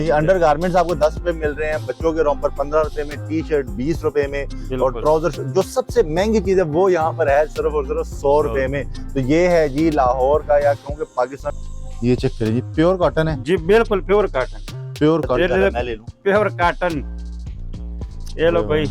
ये under garments आपको 10 रुपए मिल रहे हैं, बच्चों के रॉम्पर 15 रुपए में, टी शर्ट 20 रुपए में और ट्राउजर जो सबसे महंगी चीज है वो यहाँ पर है सिर्फ और सिर्फ 100 रुपए में। तो ये है जी लाहौर का या कहूँ पाकिस्तान। ये चेक करिए जी, प्योर कॉटन है जी, बिल्कुल प्योर कॉटन। प्योर कॉटन मैं ले लूं प्योर कॉटन, ये लो भाई।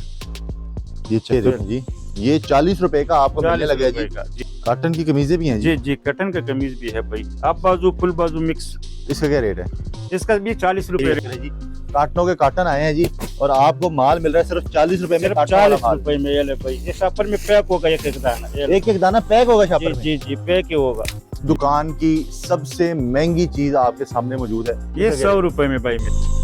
ये चेक करिए जी, ये 40 रुपए का आपको मिलने लगा है जी। कॉटन की कमीजें भी हैं जी जी, कॉटन का कमीज भी है भाई, आप बाजू फुल बाजू मिक्स। इसका क्या रेट है? इसका भी 40 रुपए जी। काटनों के कॉटन आए हैं जी और आपको माल मिल रहा है सिर्फ 40 रुपए में। 40 रुपए में ये ले भाई। ये शापर में पैक होगा, एक एक दाना, एक एक दाना पैक होगा शापर में। जी जी, पैक ही होगा। दुकान की सबसे महंगी चीज आपके सामने मौजूद है, ये 100 रुपए में भाई मिलता है।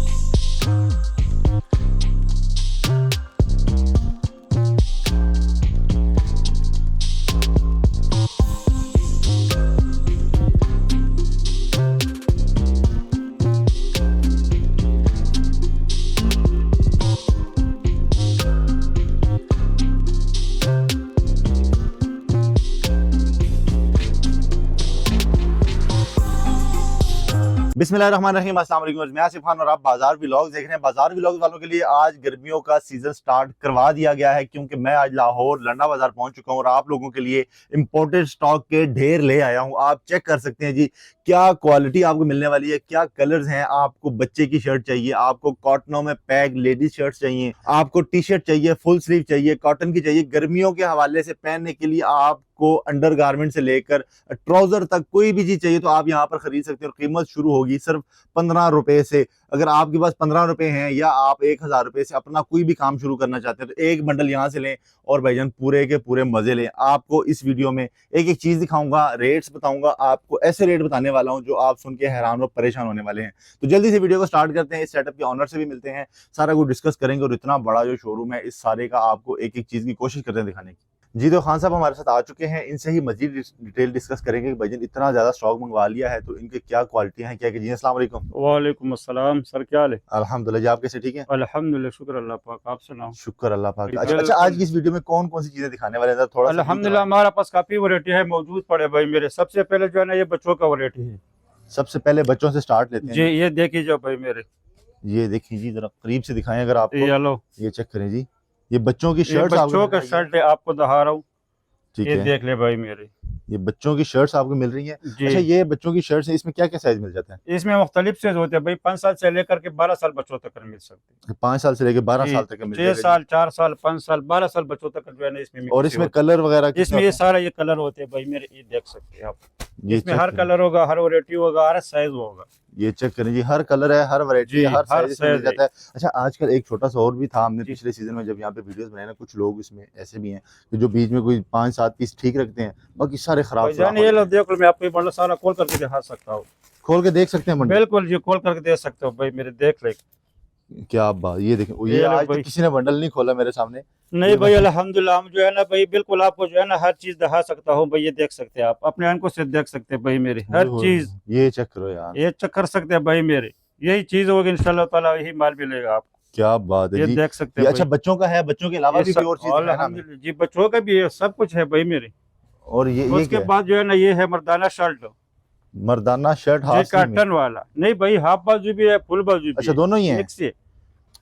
बिस्मिल्लाहिर्रहमानिर्रहीम, अस्सलाम वालेकुम। मैं आसिफ खान और आप बाजार व्लॉग्स देख रहे हैं। बाजार व्लॉग्स वालों के लिए आज गर्मियों का सीजन स्टार्ट करवा दिया गया है क्योंकि मैं आज लाहौर लंडा बाजार पहुंच चुका हूं और आप लोगों के लिए इंपोर्टेड स्टॉक के ढेर ले आया हूं। आप चेक कर सकते हैं जी क्या क्वालिटी आपको मिलने वाली है, क्या कलर्स हैं। आपको बच्चे की शर्ट चाहिए, आपको कॉटनों में पैक लेडीज शर्ट चाहिए, आपको टी शर्ट चाहिए, फुल स्लीव चाहिए, कॉटन की चाहिए, गर्मियों के हवाले से पहनने के लिए आपको अंडर गारमेंट से लेकर ट्राउजर तक कोई भी चीज चाहिए तो आप यहाँ पर खरीद सकते हैं। और कीमत शुरू होगी सिर्फ 15 रुपए से। अगर आपके पास 15 रुपए हैं या आप 1000 रुपए से अपना कोई भी काम शुरू करना चाहते हैं तो एक बंडल यहाँ से लें और भाईजान पूरे के पूरे मजे लें। आपको इस वीडियो में एक एक चीज दिखाऊंगा, रेट्स बताऊंगा, आपको ऐसे रेट बताने वाला हूं जो आप सुन के हैरान और परेशान होने वाले हैं। तो जल्दी से वीडियो को स्टार्ट करते हैं। इस सेटअप के ऑनर से भी मिलते हैं, सारा कुछ डिस्कस करेंगे और इतना बड़ा जो शोरूम है इस सारे का आपको एक एक चीज की कोशिश करते हैं दिखाने की। जी तो खान साहब हमारे साथ आ चुके हैं, इनसे ही मजीद डिटेल डिस्कस करेंगे कि भाईजान इतना ज्यादा स्टॉक मंगवा लिया है तो इनके क्या क्वालिटियां हैं, क्या जी। अस्सलाम वालेकुम। वालेकुम अस्सलाम सर, क्या हाल है? अल्हम्दुलिल्लाह जी, आप कैसे? ठीक है अल्हम्दुलिल्लाह, शुक्र अल्लाह पाक, आप सुनाओ। शुक्र अल्लाह पाक। अच्छा, आज की इस वीडियो में कौन कौन सी चीजें दिखाने वाले हैं थोड़ा? अल्हम्दुलिल्लाह हमारे पास काफी वैरायटी है मौजूद पड़े भाई मेरे। सबसे पहले जो है ना ये बच्चों का वैरायटी है। सबसे पहले बच्चों से स्टार्ट लेते हैं जी। ये देखिए जो भाई मेरे, ये देखिए जी, जरा करीब से दिखाएं अगर आपको। ये चेक करें जी, ये बच्चों की शर्ट, बच्चों का शर्ट है, आपको दिखा रहा हूँ। ठीक ये है, देख ले भाई मेरे, ये बच्चों की शर्ट्स आपको मिल रही हैं। अच्छा, ये बच्चों की शर्ट्स हैं, इसमें क्या क्या साइज मिल जाता है? इसमें मुख्तलिफ साइज होते हैं भाई, 5 साल से लेकर के 12 साल बच्चों तक मिल सकते हैं। 5 साल से लेकर 12 साल तक मिल 6 साल, 4 साल, 5 साल, 12 साल बच्चों तक जो है ना इसमें। और इसमें कलर वगैरह, इसमें ये सारा ये कलर होते हैं भाई मेरे, ये देख सकते हैं आप। इसमें हर कलर होगा, हर वैरायटी होगा, हर साइज होगा। ये चेक करें जी, हर कलर है, हर वैरायटी है, हर साइज मिल जाता है। अच्छा, आजकल एक छोटा सा और भी था, हमने पिछले सीजन में जब यहाँ पे वीडियोस बनाए ना, कुछ लोग इसमें ऐसे भी हैं कि जो बीच में कोई 5-7 पीस ठीक रखते हैं, बाकी सारे खराब। ये लो देख लो, मैं आपको बंडल सारा खोल करके दिखा सकता हूँ। खोल के देख सकते हैं? बिल्कुल जी, खोल करके देख सकते हो भाई मेरे, देख ले। क्या बात, ये देखें, ये आज तक किसी ने बंडल नहीं खोला मेरे सामने। नहीं भाई अल्हम्दुलिल्लाह, हम जो है ना भाई बिल्कुल आपको जो है ना हर चीज दिखा सकता हूँ भाई। ये देख सकते हैं आप, अपने आंखों से देख सकते हैं भाई मेरे, हर चीज। ये चेक करो यार, ये चेक कर सकते हैं भाई मेरे, यही चीज होगी इंशाल्लाह ताला, यही माल मिलेगा आपको। क्या बात है, ये जी देख सकते हैं। अच्छा, बच्चों का है, बच्चों के अलावा भी और चीज है जी, बच्चों का भी है, सब कुछ है भाई मेरे। और ये उसके बाद जो है ना ये है मर्दाना शर्ट, मर्दाना शर्ट, हाफ कॉटन वाला। नहीं भाई, हाफ बाजू भी है, फुल बाजू भी। अच्छा, दोनों ही है।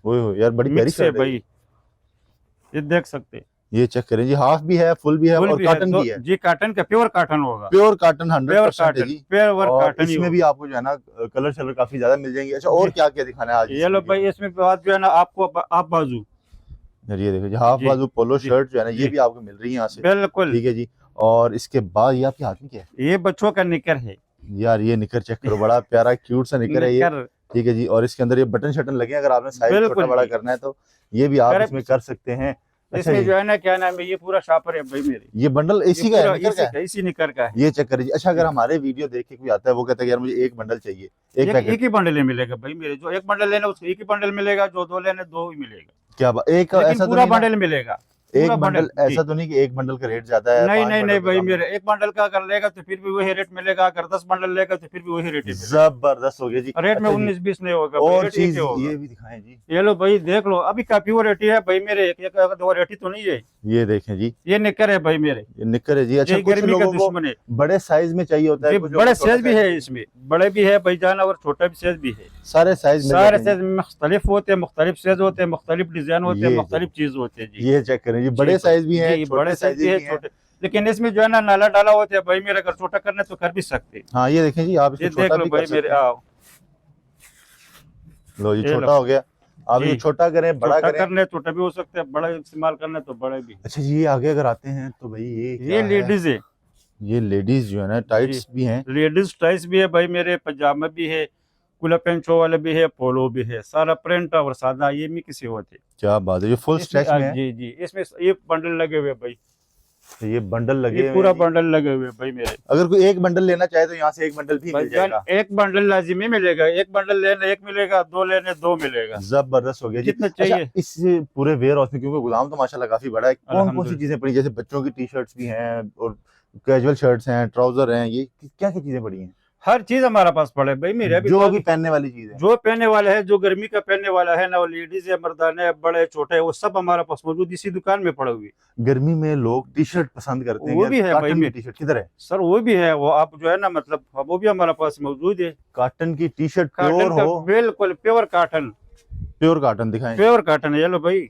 ओए यार, बड़ी प्यारी शर्ट है भाई, ये देख सकते हैं। ये चेक करें जी, हाफ भी है, फुल भी है और कॉटन भी है जी। कॉटन का प्योर कॉटन होगा, प्योर कॉटन 100% है जी, प्योर कॉटन। इसमें भी आपको जो है ना कलर शलर काफी ज्यादा मिल जाएंगे। अच्छा, और क्या क्या दिखाना है आज? ये लो भाई, इसमें बाद जो है ना आपको आप बाजू, ये देखो जी, हाफ बाजू पोलो शर्ट जो है ना, ये भी आपको मिल रही है यहाँ से। बिल्कुल ठीक है जी। और इसके बाद ये आपके हाथ में क्या है? ये बच्चों का निकर है यार, ये निकर चेक करो, बड़ा प्यारा क्यूट सा निकर है ये। ठीक है जी। और इसके अंदर ये बटन शटन लगे, अगर आपने साइज छोटा बड़ा करना है तो ये भी आप इसमें कर सकते हैं। इसमें जो है ना क्या नाम है, ये पूरा शापर है भाई मेरे। ये बंडल इसी का है, इसी निकर का है। ये चेक करिए। अच्छा, अगर हमारे वीडियो देख के कोई आता है, वो कहता है यार मुझे एक बंडल चाहिए, एक ही बंडल मिलेगा भाई मेरे। जो एक बंडल लेना उसको एक ही बंडल मिलेगा, जो 2 लेने 2 ही मिलेगा। क्या एक ऐसा पूरा बंडल मिलेगा, एक पूरा बंडल, जी। ऐसा तो नहीं कि एक बंडल का रेट ज्यादा है, नहीं 5 नहीं बंडल नहीं का भाई कम है। मेरे, एक बंडल का अगर लेगा तो फिर भी वही रेट मिलेगा, अगर 10 बंडल लेगा तो फिर भी वही रेट मिलेगा। जबरदस्त हो गया जी। रेट में अच्छा जी, 19-20 नहीं होगा भाई, और रेट एक चीज ही होगा। ये भी दिखाएं जी। ये लो भाई देख लो, अभी का प्योर रेटी है भाई मेरे, एक दो रेटी तो नहीं है, ये देखें जी, ये निकर है भाई मेरे, ये निकर है जी। अच्छा, ये कुछ गर्मी का लोगों को दुश्मन है बड़े साइज में चाहिए होता है, जी, कुछ बड़े लोगों को छोटा साइज भी size है में। इसमें, बड़े भी है भाईजान और छोटा भी साइज भी है, सारे साइज मिल सारे जाते हैं साइज मुख्तलिफ होते हैं, मुख्तलिफ साइज होते हैं, मुख्तलिफ डिजाइन होते हैं, ये मुख्तलिफ चीज होते हैं जी। जी। ये चेक करें जी, जी बड़े भाई, साइज भी हैं, जी छोटे बड़े साइज साइज भी है, भी हैं। छोटे, लेकिन इसमें जो है ना नाला डाला होता है भाई मेरे, अगर छोटा करना है तो कर भी सकते हैं। हाँ, ये देखें जी, आप इसको ये देख छोटा लो भी कर भाई सकते मेरे, हैं। आओ लो ये ये छोटा लो हो गया, आप जी, इसको छोटा करें, बड़ा छोटा करें। करना है छोटा भी हो सकता है, बड़ा इस्तेमाल करना है तो बड़ा भी। अच्छा जी, ये आगे अगर आते हैं तो भाई ये ये क्या है? लेडीज है ये लेडीज जो है ना, जी, टाइट्स भी हैं। लेडीज टाइस भी है भाई मेरे, पजामा भी है, कुला पेंचो वाले भी है, पोलो भी है, सारा प्रिंट और सादा ये भी किसी होते। क्या बात है, ये फुल इसमें स्ट्रेच में है। जी जी, इसमें ये बंडल लगे हुए हैं भाई, तो ये बंडल लगे ये हुए पूरा हैं जी। बंडल लगे हुए हैं भाई मेरे। अगर कोई एक बंडल लेना चाहे तो यहाँ से एक बंडल भी मिल भाईजान जाएगा। एक बंडल लाजिमी मिलेगा, एक बंडल लेने एक मिलेगा, दो लेने दो मिलेगा, जबरदस्त हो गया जी। जितना अच्छा, चाहिए। इस पूरे वेयर हाउस में, क्योंकि गोदाम तो माशाल्लाह काफी बड़ा है, कौन कौन सी अल्हम्दुलिल्लाह। चीजें पड़ी? जैसे बच्चों की टी शर्ट्स भी हैं और कैजुअल शर्ट्स हैं, ट्राउजर हैं, ये क्या क्या चीजें पड़ी हैं? हर चीज हमारा पास पड़े भाई मेरे, अभी जो तो भी पहनने वाली चीज है। जो पहनने वाला है, जो गर्मी का पहनने वाला है ना, वो लेडीज है, मर्दाने है, बड़े छोटे, वो सब हमारा पास मौजूद इसी दुकान में पड़े हुए। गर्मी में लोग टी शर्ट पसंद करते हैं, वो यार, भी है भाई कॉटन की मेरे। टी शर्ट किधर है? सर वो भी है, वो आप जो है ना मतलब वो भी हमारा पास मौजूद है। कॉटन की टी शर्ट काटन प्योर का हो, बिल्कुल प्योर काटन, प्योर कॉटन दिखाएं। प्योर काटन है, ये लो भाई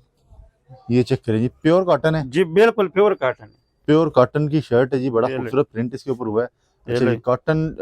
ये चेक करें जी, प्योर कॉटन है। जी, बिल्कुल प्योर काटन। प्योर कॉटन की शर्ट है जी, बड़ा ये ले। खूबसूरत प्रिंट इसके ऊपर हुआ है। ये अच्छा ले। जी, कॉटन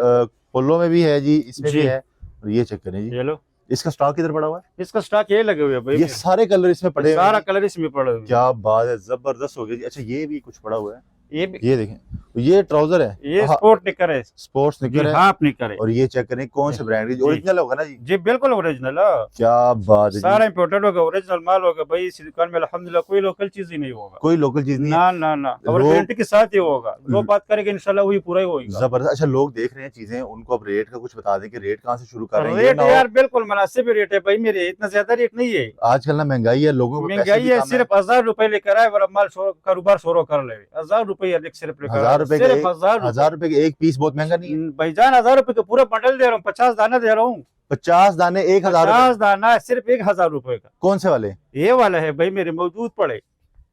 पोलो में भी है जी, इसमें भी जी। है। और ये चेक करें जी, ये लो, इसका स्टॉक किधर पड़ा हुआ है? इसका स्टॉक ये लगे हुए हैं भाई ये मेरे। सारे कलर इसमें पड़े हुए सारा हैं। कलर इसमें पड़े हुए हैं। क्या बात है, जबरदस्त हो गया जी। अच्छा, ये भी कुछ पड़ा हुआ है, ये भी, ये देखें, ये ट्राउजर है, ये स्पोर्ट निकर है, स्पोर्ट्स जी निकर है। हाफ निकर है और ये चेक करें कौन से ब्रांड की, जी। ओरिजिनल होगा ना जी? जी बिल्कुल ओरिजिनल है, क्या बात है सारा जी, इम्पोर्टेड होगा, ओरिजिनल माल होगा भाई। इस दुकान में अल्हम्दुलिल्लाह कोई लोकल चीज ही नहीं होगा, कोई लोकल चीज नहीं है। ना ना ना, और लोग- गारंटी के साथ ही होगा, जो बात करेंगे इंशाल्लाह वही पूरा ही होगा। जबरदस्त। अच्छा, लोग देख रहे हैं चीजें, उनको अब रेट का कुछ बता दें कि रेट कहाँ से शुरू कर रहे हैं, ये रेट ना हो यार बिल्कुल मुनासिब रेट है भाई मेरे, इतना ज्यादा रेट नहीं है। आजकल ना महंगाई है, लोगों को पैसे महंगाई भी है, कम सिर्फ 1000 रुपए लेकर आए और माल कारोबार शुरू कर ले, 1000 रुपए सिर्फ लेकर 1000 आए, रुपए का सिर्फ एक- 1000 1000 रुपए का एक पीस बहुत महंगा नहीं है। भाईजान 1000 रुपए का पूरा बंडल दे रहा हूँ, 50 दाना दे रहा हूँ, 50 दाने 1000 50 रुपए? दाना सिर्फ 1000 रुपए का, कौन से वाले? ये वाला है भाई मेरे, मौजूद पड़े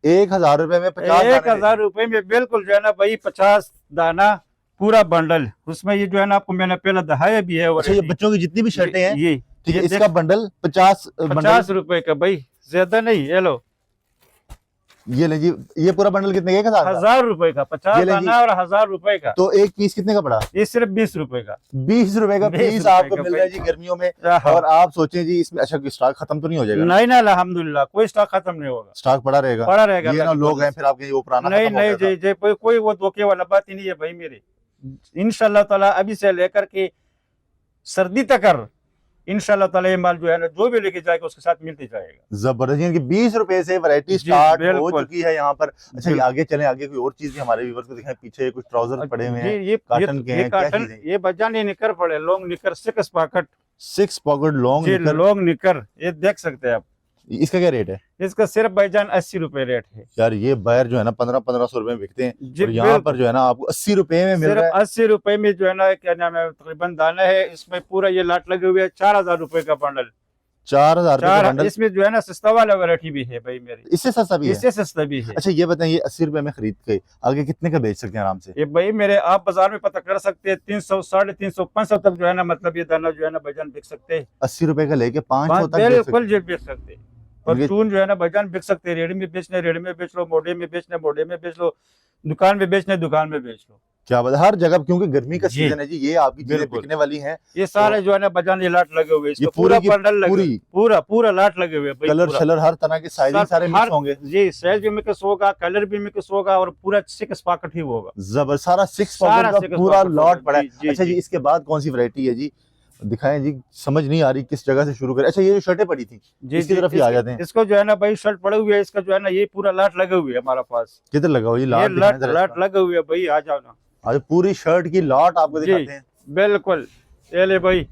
1000 रुपए में 50 दाने 1000 रुपए में बिल्कुल जो है ना भाई 50 दाना पूरा बंडल। उसमें ये जो है ना आपको मैंने पहले दहाया भी है। और अच्छा, ये बच्चों की जितनी भी शर्टें हैं, ये ठीक है, ये इसका बंडल 50 बंडल 50 रुपए का भाई, ज्यादा नहीं। ये लो, ये ले जी, ये पूरा बंडल कितने का? 1000 का? 1000 रुपए का 50 ये ले जी। दाना और 1000 रुपए का, तो एक पीस कितने का पड़ा? ये सिर्फ 20 रुपए का। 20 रुपए का 20 पीस रुपए आपको का मिल रहा है जी भाई। गर्मियों में। हाँ। और आप सोचें जी, इसमें अच्छा स्टॉक खत्म तो नहीं हो जाएगा? नहीं ना, अल्हम्दुलिल्लाह कोई स्टॉक खत्म नहीं होगा, स्टॉक पड़ा रहेगा। पड़ा रहेगा। ये ना अल्लाह की लोग मदद हैं से। फिर आपके वो पुराना नहीं खत्म हो नहीं गया था। जी जी, कोई वो धोखे वाला बात ही नहीं है भाई मेरे। इंशाल्लाह ताला अभी से लेकर के सर्दी तक इंशाल्लाह ताला ये माल जो है ना, जो भी लेके जाएगा उसके साथ मिलते जाएगा। जबरदस्त, यानी कि 20 रुपए से वैरायटी जी, स्टार्ट हो बिल्कुल। चुकी है यहाँ पर। अच्छा, ये बिल्कुल। आगे चलें, आगे कोई और चीज भी हमारे व्यूअर्स को दिखाएं। पीछे कुछ ट्राउजर पड़े हुए हैं, ये कॉटन के ये हैं, क्या कॉटन, चीजें? ये बजान ये निकर पड़े, लॉन्ग निकर 6 पॉकेट 6 पॉकेट लॉन्ग जी, निकर। लॉन्ग निकर, ये देख सकते हैं आप। इसका क्या रेट है? इसका सिर्फ भाईजान 80 रुपए रेट है यार, ये बायर जो है ना 1500 रुपए में बिकते हैं, जी। और यहाँ पर जो है ना आपको 80 रुपए में मिल सिर्फ रहा है। 80 रुपए में जो है ना, क्या नाम है, तकरीबन दाना है इसमें पूरा, ये लाट लगे हुए है, 4000 रुपए का बंडल। 4000 रुपए का बंडल? इसमें जो है ना सस्ता वाला वैरायटी भी है भाई मेरी, इससे सस्ता भी है? इससे सस्ता भी है। अच्छा, ये बताइए, 80 रुपए में खरीद के आगे कितने का बेच सकते हैं आराम से? ये भाई मेरे आप बाजार में पता कर सकते हैं, 300, 350, 500 तक जो है ना, मतलब ये दाना जो है ना भाईजान बिक सकते हैं। 80 रुपए का लेके 500 तक बेच सकते बिल्कुल जी बिक सकते हैं। और ये- चून जो है ना भाईजान बिक सकते हैं, रेडी में बेचने रेडी में बेच लो, मोटे में बेचने मोटे में बेच लो, दुकान में बेचने दुकान में बेच लो। क्या बात है, हर जगह, क्योंकि गर्मी का जी। सीजन है जी, ये आपकी चीजें बिल्कुल। बिकने वाली हैं। ये सारे जो है ना भाईजान ये लाट लगे हुए, ये इसका पूरी पूरा की बंडल लगे, पूरी? पूरा पूरा लाट लगे हुए भाई, कलर पूरा। शलर हर तरह के साइजिंग सारे हर- मिक्स होंगे। जी, साइज भी मिक्स होगा, कलर भी मिक्स होगा, और पूरा 6 पॉकेट ही होगा। जबर, सारा 6 सारा पॉकेट का 6 पूरा पॉकेट लॉट होगा। पड़ा है। जी, जी, अच्छा जी, जी। इसके बाद कौन सी वैरायटी है जी? दिखाएं जी, समझ नहीं आ रही किस जगह से शुरू करें। अच्छा, ये जो शर्टें पड़ी थी, जी इसकी जी, तरफ ही आ जाते हैं। इसको जो है ना भाई शर्ट पड़े हुए है, इसका जो है ना ये पूरा लाट लगे हुए है हमारा पास। किधर लगा हुआ ये ये लाट? लाट लाट लगे हुए है भाई, आ जाओ ना। आज पूरी शर्ट की लॉट आपको जी। दिखाते हैं। बिल्कुल, ये ले भाई,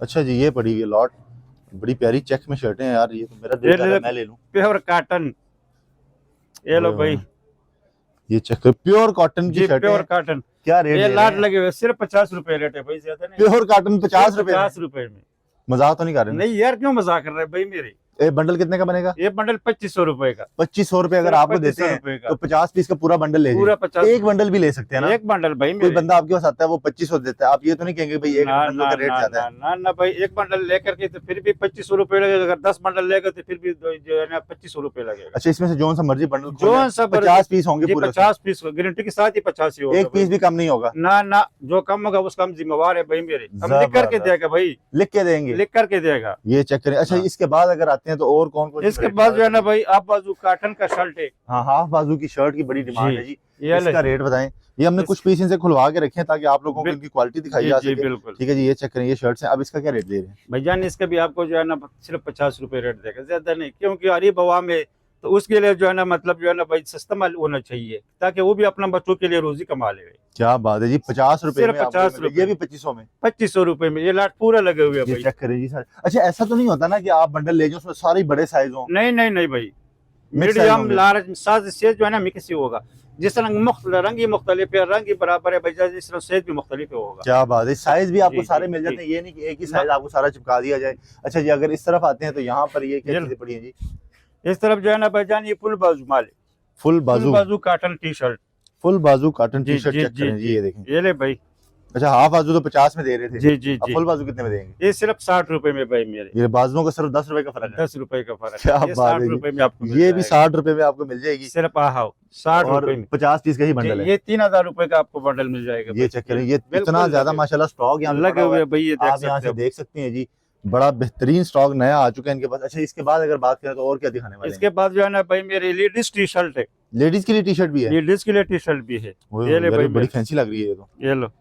अच्छा जी, ये पड़ी हुई है लॉट, बड़ी प्यारी चेक में शर्टें हैं यार, ये तो मेरा दिल ये कर रहा है ले- मैं ले लूं। प्योर काटन, ये लो भाई, ये चेक प्योर कॉटन की जी शर्ट प्योर है। कॉटन, क्या रेट ये दे लाट रहे हैं? लगे हुए, सिर्फ 50 रुपए रेट है भाई, ज्यादा नहीं। प्योर कॉटन 50 रुपए में? 50 रुपए में। मजाक तो नहीं कर रहे ना? नहीं यार, क्यों मजाक कर रहे हैं भाई मेरे। ये बंडल कितने का बनेगा? ये बंडल 2500 रुपए का। 2500 रुपए अगर सिर्फ आपको देते 2500 हैं रुपए का। तो 50 पीस का पूरा बंडल ले पूरा जाइए। 50, एक बंडल भी ले सकते हैं ना? एक बंडल भाई कोई मेरे। बंदा आपके पास आता है वो 2500 देता है, आप ये तो नहीं कहेंगे भाई एक ना बंडल ना का रेट ना ज्यादा है? ना ना भाई, एक बंडल लेकर के तो फिर भी 2500 रुपए लगेगा, अगर 10 बंडल लेगा तो फिर भी जो है ना 2500 रुपए लगेगा। अच्छा, इसमें से जोन सा मर्जी बंडल जोन सा 50 पीस होंगे जी पूरे? 50 पीस, गारंटी के साथ ही 50 ही होगा। एक पीस भी कम नहीं होगा? ना ना, जो कम होगा उसका हम जिम्मेवार है भाई मेरे, हम लिख करके जबरदस्त। देगा भाई, लिख के देंगे? लिख करके देगा। ये चेक करें। अच्छा, हाँ। इसके बाद अगर आते हैं तो और कौन कौन इसके बाद जो है ना भाई, आप बाजू कॉटन का शर्ट है। हाँ, हाफ बाजू की शर्ट की बड़ी डिमांड जी। है जी। ये इसका रेट बताएं। ये हमने कुछ पीस इनसे खुलवा के रखे हैं ताकि आप लोगों को इनकी क्वालिटी दिखाई जा जी सके। बिल्कुल ठीक है जी, ये चेक करें, ये शर्ट्स हैं। अब इसका क्या रेट दे रहे हैं? भाईजान, इसका भी आपको जो है ना सिर्फ 50 रुपए रेट देगा, ज्यादा नहीं, क्योंकि गरीब आवाम है तो उसके लिए जो है ना, मतलब जो है ना भाई सस्ता माल होना चाहिए ताकि वो भी अपना बच्चों के लिए रोजी कमा ले। क्या बात है जी, 50 रुपए सिर्फ में आपको 50 मिले। रुपए। ये भी 2500 में? 2500 रुपए में ये लाट पूरा लगे हुए हैं ये भाई। चेक करें जी सर। अच्छा, ऐसा तो नहीं होता ना कि आप बंडल ले जाओ उसमें सारे बड़े साइज हो? नहीं नहीं नहीं भाई, Mix size मीडियम होंगे। लार्ज साइज से जो है ना मिक्स ही होगा। जिस रंग रंग ही मुख्तलिफ है, रंग ही बराबर है भाई, जिस तरह सेज भी मुख्तलिफ होगा। क्या बात है, साइज भी आपको जी, सारे जी, मिल जी। जाते हैं, ये नहीं कि एक ही साइज आपको सारा चिपका दिया जाए। अच्छा जी, अगर इस तरफ आते हैं तो यहाँ पर ये क्या ये चीजें पड़ी हैं जी? इस तरफ जो है ना भाईजान, ये फुल बाजू माल है, फुल फुल बाजू? बाजू कॉटन टी शर्ट। फुल बाजू कॉटन जी, टी शर्ट जी, चेक जी, करें जी, जी। ये देखें। ये ले भाई, अच्छा, हाफ बाजू तो 50 में दे रहे थे। जी जी अब जी, फुल बाजू कितने में देंगे? ये सिर्फ 60 रुपए में भाई मेरे, ये बाजुओं का सिर्फ 10 रुपए का फर्क है। 10 रुपए का फर्क क्या है। ये बात 60 है जी। रुपए में आपको मिल ये भी जाएगा। 60 रुपए में आपको मिल जाएगी। सिर्फ आओ 60 और रुपए में 50 पीस का ही बंडल है। ये 3000 रुपए का आपको बंडल मिल जाएगा। ये चेक करें, ये बिल्कुल इतना ज्यादा लगे- माशाल्लाह स्टॉक यहाँ पे लगे पड़ा हुआ हुए है। हैं भाई, ये देख आप यहाँ सकते से हो। देख सकते हैं जी, बड़ा बेहतरीन स्टॉक नया आ चुका है इनके पास। अच्छा, इसके बाद अगर बात करें तो और क्या दिखाने वाले हैं? इसके बाद जो है ना भाई मेरे लेडीज टी शर्ट है, लेडीज के लिए टी शर्ट भी है? लेडीज के लिए टी शर्ट भी है। वो ये ले यार, भाई बड़ी मेरे। फैंसी लग रही है ये तो। ये लो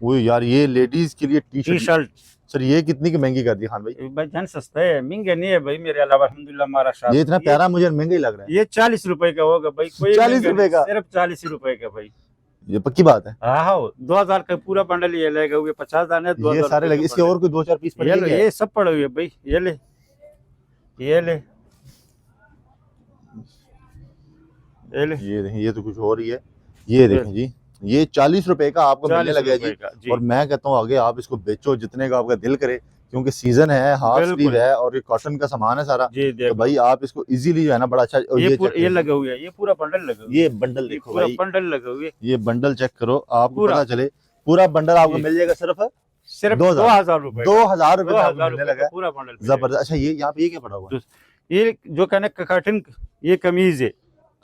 वो यार, ये लेडीज के लिए T T shirt. Shirt sir, ये कितनी की महंगी कर दी खान भाई? भाई जान, सस्ता है, महंगे नहीं है भाई मेरे अलावा, अल्हम्दुलिल्लाह हमारा शाह। ये इतना प्यारा मुझे महंगा ही लग रहा है। ये 40 रुपए का होगा भाई, कोई 40 महंगा रुपए नहीं, का? सिर्फ 40 रुपए का भाई। ये पक्की बात है? हाँ, 2000 का पूरा बंडल ये लेगा, हुए 50 दाने, ये 2000 सारे रुपए लगे। का इसके बंडल। और कोई 2-4 पीस पड़े ये लो, हैं? ये सब पड़े हुए भाई, ये ले, ये ले, ये ले। ये देखें, ये तो कुछ और ही है। ये देखें जी, ये 40 रुपए का आपको मिलने 40 लगा जी। रुपए का जी। और मैं कहता हूँ आगे आप इसको बेचो जितने का आपका दिल करे, क्योंकि सीजन है, हाफ बिल्कुल। स्लीव है और ये कॉटन का सामान है सारा। जी तो देखो, भाई आप इसको इजीली जो है ना बड़ा अच्छा। और ये check ये करें। लगे हुए हैं, ये पूरा बंडल लगे हुए हैं। ये बंडल ये देखो पूरा भाई, बंडल लगे हुए हैं। ये बंडल चेक करो, आपको पूरा। पता चले। पूरा बंडल आपको जी। मिल जाएगा सिर्फ सिर्फ 2000 रुपए, 2000 रुपए में आपको 2000 मिलने रुपए लगा का है। पूरा बंडल मिलेगा। जबरदस्त। अच्छा, ये यहाँ पे ये क्या पड़ा हुआ है? ये जो कहने का कॉटन, ये कमीज है।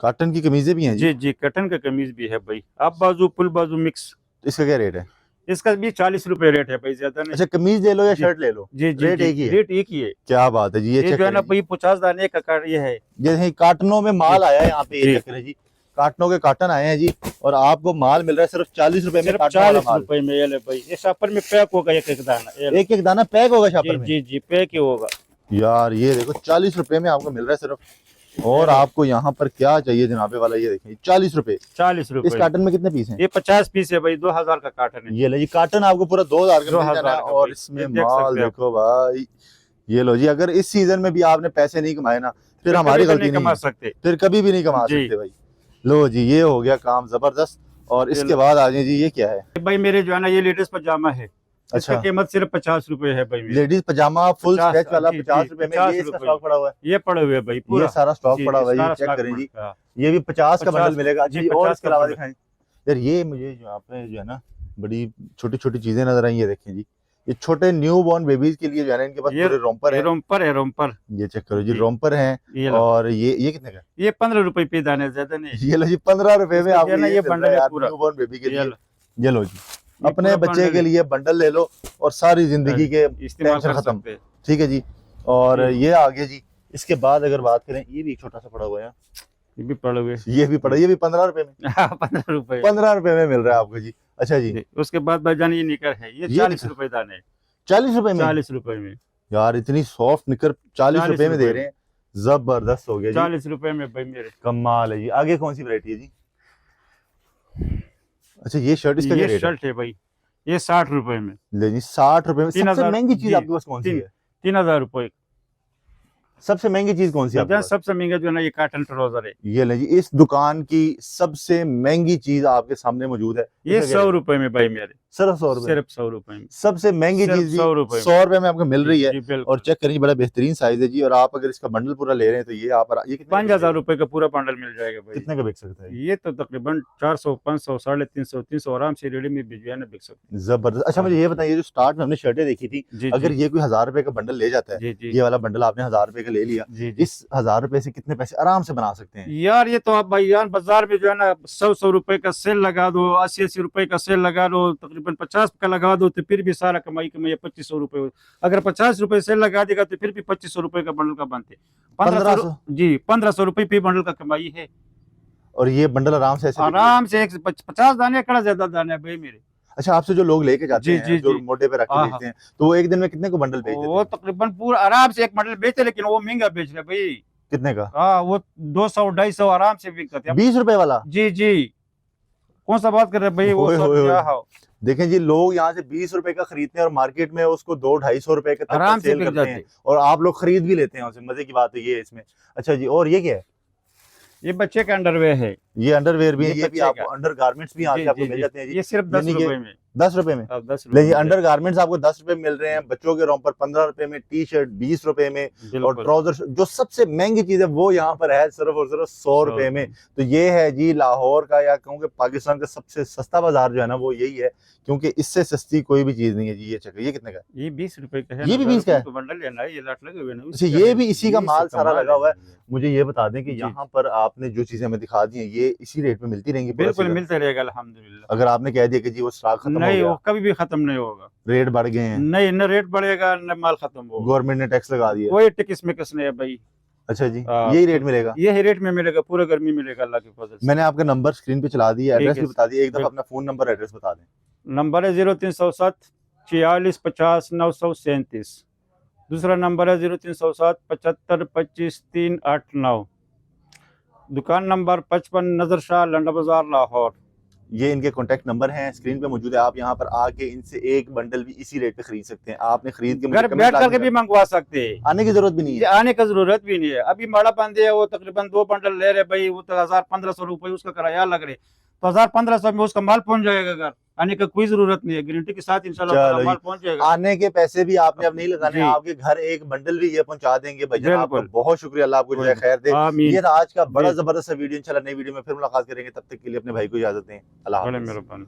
कॉटन की कमीजें भी हैं जी? जी जी, कॉटन का कमीज भी है भाई, आप बाजू फुल बाजू मिक्स। इसका क्या रेट है? इसका भी 40 रुपए रेट है भाई, ज्यादा नहीं। अच्छा, कमीज ले लो या जी। शर्ट ले लो? जी जी, रेट जी, एक ही है? रेट एक ही है। क्या बात है जी, ये ये चेक जो है ना करें। भाई 50 दाने का ये है। जैसे कार्टनों में माल आया है यहाँ पे, ये जी। चेक करें जी, कार्टनों के कार्टन आए हैं जी, और आपको माल मिल रहा है सिर्फ 40 रुपए में। सिर्फ कार्टन वाला 40 माल, रुपए में। ये ले भाई, ये शापर में पैक होगा एक एक दाना। ये ले। एक एक दाना पैक होगा जी शापर में? जी जी, पैक ही होगा। यार ये देखो, 40 रुपए में आपको मिल रहा है सिर्फ। और आपको यहाँ पर क्या चाहिए जनाबे वाला, ये देखिए 40 रुपए। 40 इस रुपए। कार्टन में कितने पीस हैं? ये 50 पीस है भाई, 2000 का कार्टन है। ये लो जी, कार्टन आपको पूरा 2000 का मिल जाना है। 2000 का और भाई, इसमें ये देख माल सकते हैं देखो भाई। ये लो जी, अगर इस सीजन में भी आपने पैसे नहीं कमाए ना, फिर हमारी कभी भी गलती नहीं कमा है, सकते। फिर कभी भी नहीं कमा जी। सकते भाई। लो जी, ये हो गया काम जबरदस्त। और इसके लो। बाद आ जाए जी, ये क्या है? भाई मेरे जो है ना, ये लेडीज पजामा है। इसका अच्छा, कीमत सिर्फ 50 रुपए है भाई मेरे। लेडीज पजामा फुल 50, स्ट्रेच वाला जी, 50 जी, रुपए में। 50 ये इसका रुपए। स्टॉक पड़ा हुआ है, ये पड़े हुए भाई पूरा। ये सारा स्टॉक जी, पड़ा हुआ है, सारा ये चेक स्टॉक करें जी। पड़ा है। ये भी 50 का 50 बंडल मिलेगा जी, जी। और 50 इसके का अलावा बंडल। दिखाएं यार, ये मुझे यहाँ पे जो है ना बड़ी छोटी छोटी चीजें नजर आई, ये देखें जी। ये छोटे न्यू बॉर्न बेबीज के लिए जो है ना, इनके पास ये पूरे रोम्पर है। रोम्पर है, रोम्पर। ये चेक करो जी, जी। रोम्पर हैं। ये लो, और ये कितने का? ये 15 रुपए पे दाने, ज्यादा नहीं। ये लो जी, 15 रुपए में इसका आपको जो है ना, ये मिल बंडल रहा है यार, पूरा। न्यू बॉर्न बेबी के ये लिए। लो, ये लो जी, ये अपने पूरा बच्चे बंडल के है। लिए बंडल ले लो और सारी जिंदगी के इस्तेमाल टेंशन कर खत्म। सकते हैं। ठीक है जी। और जी। ये आगे जी, इसके बाद अगर बात करें, ये भी एक छोटा सा पड़ा हुआ है, ये भी पड़े हुए। ये भी पड़ा, ये भी 15 रुपए में। 15 रुपए। 15 रुपए में मिल रहा है आपको जी। अच्छा जी, उसके बाद भाईजान ये निकर है, ये 40 निकर। रुपए दाने। 40 रुपए में? 40 रुपए में यार इतनी सॉफ्ट निकर 40 40 रुपए में दे रुपए रहे हैं, जबरदस्त हो गया जी। 40 रुपए में भाई मेरे। कमाल है जी। आगे कौन सी वैरायटी है जी? अच्छा, ये शर्ट, इसका क्या ये रेट है? शर्ट है भाई, ये 60 रुपए में। ले जी, 60 रुपए में। सबसे 3000 महंगी चीज जी, आपके पास कौन सी है? 3000 रुपए। सबसे महंगी चीज कौन सी है आपके जहाँ पास? सबसे महंगा जो है ना ये कॉटन ट्राउजर है, ये ले जी, इस दुकान की सबसे महंगी चीज आपके सामने मौजूद है। ये इसका क्या 100 रेट? रुपए में भाई मेरे, सिर्फ 100 रुपए। सिर्फ 100 रुपए में, सबसे महंगी सिर्फ चीज भी 100 रुपए 100 रुपए में आपको मिल रही है। जी और बिल्कुल। चेक करिए, बड़ा बेहतरीन साइज है जी। और आप अगर इसका बंडल पूरा ले रहे हैं तो ये आप ये कितने का 5000 रुपए का पूरा बंडल मिल जाएगा भाई। कितने का बिक सकता है? ये तो तकरीबन 400 500 350 300 आराम से रेडी में भी जो है ना बिक सकते हैं। जबरदस्त। अच्छा मुझे ये बताइए, जो स्टार्ट में हमने शर्टें देखी थी, जी अगर जी ये कोई 1000 रुपए का बंडल ले जाता है, जी जी ये वाला बंडल आपने 1000 रुपए का ले लिया, जी जी। इस 1000 रुपए से कितने पैसे आराम से बना सकते हैं? यार ये तो आप भाई यार बाजार में जो है ना 100 रुपए का सेल लगा दो, 80 रुपए का सेल लगा दो, तकरीबन 50 का लगा दो, तो फिर भी सारा कमाई 2500 रुपए। अगर 50 रुपए सेल लगा देगा तो फिर भी 2500 रुपए का बंडल का बनते, 1500। जी 1500 रुपए भी बंडल का कमाई है। और ये बंडल आराम से ऐसे बिक आराम से 50 दाने कड़ा ज्यादा दाने है भाई मेरे। अच्छा, आपसे जो लोग लेके जाते जी, हैं, जी, जो जी। मोटे पे रख के हाँ, बेचते हैं, तो वो एक दिन में कितने को बंडल बेच देते वो हैं? तकरीबन पूरा आराम से एक बंडल बेचते, लेकिन वो महंगा बेच रहे भाई। कितने का? हाँ वो 200 250 आराम से बिकते हैं। 20 रुपए वाला? जी जी, कौन सा बात कर रहे हैं भाई, वो ओए, सब ओए, ओए। क्या है, देखें जी, लोग यहाँ से 20 रुपए का खरीदते हैं और मार्केट में उसको 200-250 रुपए का तक का आराम से सेल बिक करते हैं, जाते। और आप लोग खरीद भी लेते हैं उसे। मजे की बात तो ये है इसमें। अच्छा जी, और ये क्या है? ये बच्चे का अंडरवेयर है। ये अंडरवेयर भी है, ये ये भी बच्चे आपको का। अंडर गारमेंट्स भी यहाँ जी, से आपको जी, मिल जी। जाते हैं जी। ये सिर्फ 10 यानी कि रुपए में। 10 रुपए में? अब 10 लेकिन रुपए अंडर गारमेंट्स आपको 10 रुपए मिल रहे हैं, बच्चों के रोम पर 15 रुपए में, टी शर्ट 20 रुपए में, और बिल्कुल। ट्राउजर जो सबसे महंगी चीज है वो यहाँ पर है सिर्फ और सिर्फ 100 रुपए में। तो ये है जी लाहौर का, या कहूँ कि पाकिस्तान का सबसे सस्ता बाजार जो है ना वो यही है, क्योंकि इससे सस्ती कोई भी चीज नहीं है जी। ये चक्कर, ये कितने का है? ये 20 रुपए का है। ये भी 20 का है? तो बंडल लेना है, ये लाट लगे हुए हैं ना, अच्छा, उसका ये है। भी इसी का ये माल इसका सारा माल लगा हुआ है। है। मुझे ये बता दें कि जी। यहाँ पर आपने जो चीजें हमें दिखा दी हैं, ये इसी रेट में मिलती रहेंगी पूरा बिल्कुल सीजन? मिलते रहेगा अल्हम्दुलिल्लाह। अगर आपने कह दिया कि जी वो स्टॉक खत्म हो नहीं, गया, वो कभी भी खत्म नहीं होगा। रेट बढ़ गए हैं, नहीं, न रेट बढ़ेगा न माल खत्म होगा। गवर्नमेंट ने टैक्स लगा दिया, कोई टिकस में किस नहीं है भाई। अच्छा जी, हाँ, यही रेट मिलेगा? यही रेट में मिलेगा, पूरा गर्मी मिलेगा अल्लाह की फजल से। मैंने आपका नंबर स्क्रीन पे चला दिया, ठीक एड्रेस है, भी बता दिया, एक दफा बिल्कुल। अपना फोन नंबर एड्रेस बता दें। नंबर है 0307 46 50 937। दूसरा नंबर है 0307 75 25 389। दुकान नंबर 55 नजर शाह, लंडा बाजार, लाहौर। ये इनके कॉन्टैक्ट नंबर हैं, स्क्रीन पे मौजूद है। आप यहाँ पर आके इनसे एक बंडल भी इसी रेट पे खरीद सकते हैं। आपने खरीद के मुझे घर कमेंट बैठ लाजमी करके भी मंगवा सकते हैं, आने की जरूरत भी नहीं ये है। आने का जरूरत भी नहीं है। अभी माड़ा बंदे है, वो तकरीबन 2 बंडल ले रहे भाई, वो तो 1000-1500 रुपए उसका किराया लग रहे, तो 1000-1500 में उसका माल पहुंच जाएगा घर। आने का कोई जरूरत नहीं है, गारंटी के साथ इंशाल्लाह चलो ताला जी। माल पहुंच जाएगा। आने के पैसे भी आपने अब नहीं लगाने, जी। आपके घर एक बंडल भी ये पहुंचा देंगे। भाईजान आपका बिल्कुल। बहुत शुक्रिया, अल्लाह आपको जो है खैर दे। आमीन। ये था आज का बड़ा जी। जबरदस्त वीडियो। इंशाल्लाह नई वीडियो में फिर मुलाकात करेंगे, तब तक के लिए अपने भाई को इजाजत दें। अल्लाह बड़े हाफ़िज़। मेहरबान।